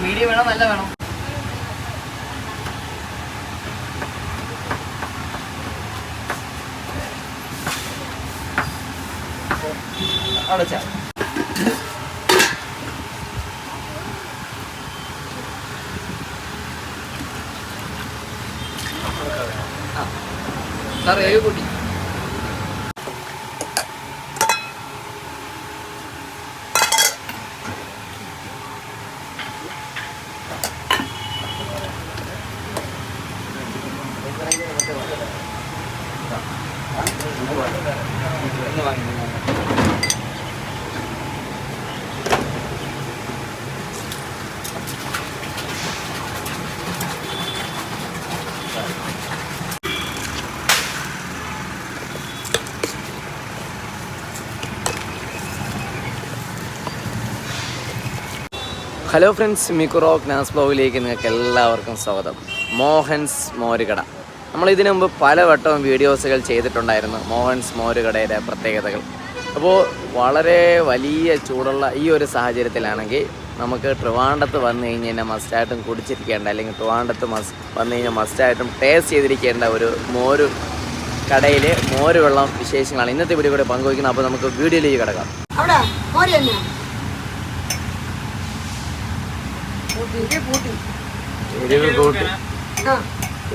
Medium വേണം, നല്ല വേണം. അടച്ചാ സാർ ഏഴ് കൂട്ടി. ഹലോ ഫ്രണ്ട്സ്, മിക്കുറോക്ക് നാസ് ബ്ലോഗിലേക്ക് നിങ്ങൾക്ക് എല്ലാവർക്കും സ്വാഗതം. മോഹൻസ് മോരുകട. നമ്മളിതിനു മുമ്പ് പലവട്ടവും വീഡിയോസുകൾ ചെയ്തിട്ടുണ്ടായിരുന്നു മോഹൻസ് മോരുകടയുടെ പ്രത്യേകതകൾ. അപ്പോൾ വളരെ വലിയ ചൂടുള്ള ഈ ഒരു സാഹചര്യത്തിലാണെങ്കിൽ നമുക്ക് ട്രിവാൻഡ്രത്ത് വന്നു കഴിഞ്ഞാൽ മസ്റ്റായിട്ടും കുടിച്ചിരിക്കേണ്ട, അല്ലെങ്കിൽ ട്രിവാൻഡ്രത്ത് വന്നു കഴിഞ്ഞാൽ മസ്റ്റായിട്ടും ടേസ്റ്റ് ചെയ്തിരിക്കേണ്ട ഒരു മോര് കടയിൽ മോര് വെള്ളം വിശേഷങ്ങളാണ് ഇന്നത്തെ വീഡിയോ കൂടെ പങ്കുവയ്ക്കുന്നത്. അപ്പോൾ നമുക്ക് വീഡിയോയിലേക്ക് കിടക്കാം.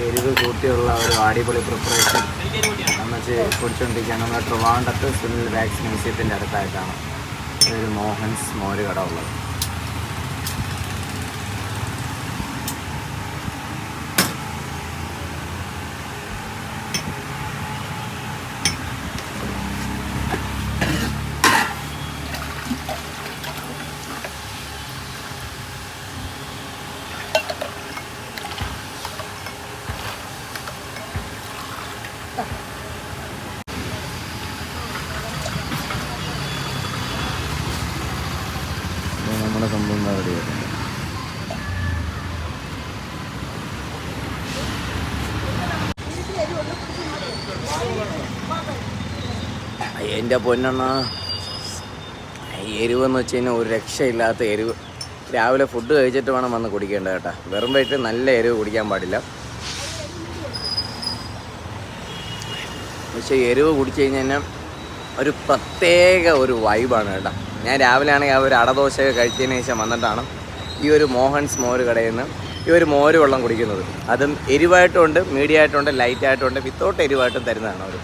എരിവ് കൂട്ടിയുള്ള ഒരു അടിപൊളി പ്രിപ്പറേഷൻ എന്നുവെച്ച് കുടിച്ചുകൊണ്ടിരിക്കുകയാണ്. നമ്മുടെ ട്രിവാൻഡ്രത്ത് സുനിൽ വാക്സ് മ്യൂസിയത്തിൻ്റെ അടുത്തായിട്ടാണ് ഒരു മോഹൻസ് മോര് കട ഉള്ളത്. നമ്മുടെ സംഭവം റെഡി ആയിട്ടുണ്ട്. എൻ്റെ പൊന്നെണ്ണ, എരിവെന്ന് വെച്ച് കഴിഞ്ഞാൽ ഒരു രക്ഷയില്ലാത്ത എരിവ്. രാവിലെ ഫുഡ് കഴിച്ചിട്ട് വേണം വന്ന് കുടിക്കേണ്ടത് കേട്ടോ. വെറും വയറ്റിൽ നല്ല എരിവ് കുടിക്കാൻ പാടില്ല. പക്ഷേ എരിവ് കുടിച്ചു കഴിഞ്ഞാൽ ഒരു പ്രത്യേക ഒരു വൈബാണ് കേട്ടോ. ഞാൻ രാവിലെ ആണെങ്കിൽ ആ ഒരു അടദോശ കഴിച്ചതിന് ശേഷം വന്നിട്ടാണ് ഈ ഒരു മോഹൻസ് മോര് കടയിൽ നിന്ന് ഈ ഒരു മോര് വെള്ളം കുടിക്കുന്നത്. അതും എരിവായിട്ടുമുണ്ട്, മീഡിയം ആയിട്ടുണ്ട്, ലൈറ്റായിട്ടുണ്ട്, വിത്തൗട്ട് എരിവായിട്ടും തരുന്നതാണ് അവർ.